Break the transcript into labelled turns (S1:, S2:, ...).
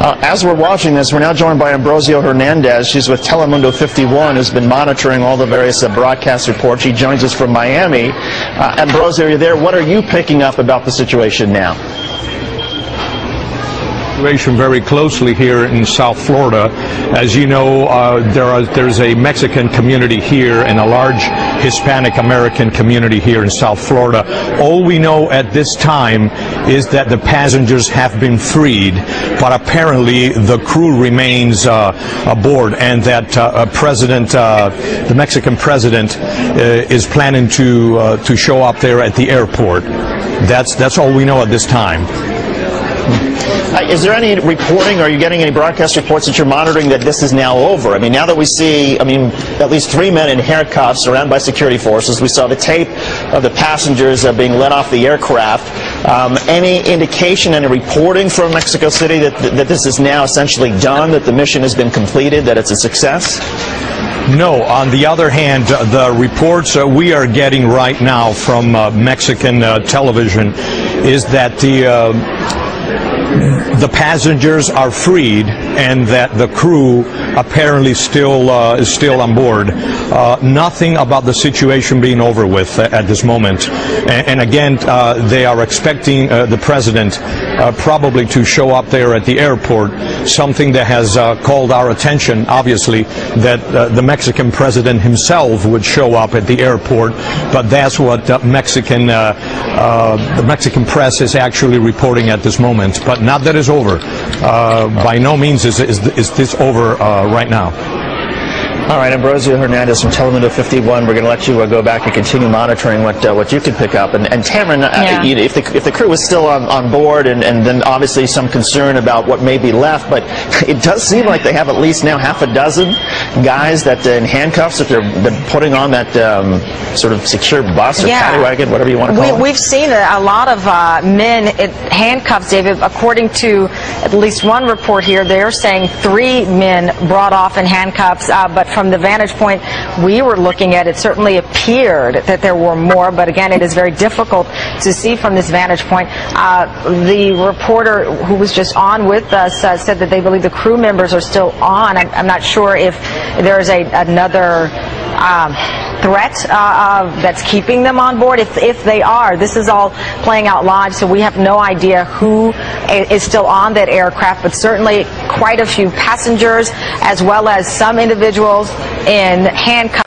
S1: As we're watching this, we're now joined by Ambrosio Hernandez. She's with Telemundo 51, who's been monitoring all the various broadcast reports. She joins us from Miami. Ambrosio, are you there? What are you picking up about the situation now?
S2: Very closely here in South Florida. As you know, there's a Mexican community here and a large Hispanic American community here in South Florida. All we know at this time is that the passengers have been freed, but apparently the crew remains aboard, and that the Mexican president is planning to show up there at the airport. That's all we know at this time.
S1: Is there any reporting, or are you getting any broadcast reports that you're monitoring that this is now over? I mean, now that we see, at least 3 men in handcuffs surrounded by security forces. We saw the tape of the passengers being let off the aircraft. Any indication, any reporting from Mexico City that this is now essentially done, that the mission has been completed, that it's a success?
S2: No. On the other hand, the reports we are getting right now from Mexican television is that the passengers are freed and that the crew apparently is still on board. Nothing about the situation being over with at this moment. And again, they are expecting the president probably to show up there at the airport, something that has called our attention, obviously, that the Mexican president himself would show up at the airport, but that's what the Mexican press is actually reporting at this moment. But not that it's over. By no means is this over right now.
S1: All right, Ambrosio Hernandez from Telemundo 51. We're going to let you go back and continue monitoring what you can pick up. And Tamron, if the crew is still on board, and then obviously some concern about what may be left, but it does seem like they have at least now half a dozen guys that in handcuffs, if they're putting on that sort of secure bus or paddy wagon, whatever you want to call it.
S3: We've seen a lot of men in handcuffs, David. According to at least one report here, they're saying 3 men brought off in handcuffs, but from the vantage point we were looking at, it certainly appeared that there were more, but again, it is very difficult to see from this vantage point. The reporter who was just on with us said that they believe the crew members are still on. I'm not sure if there's another threat that's keeping them on board. If they are, this is all playing out live, so we have no idea who is still on that aircraft, but certainly quite a few passengers as well as some individuals in handcuffs.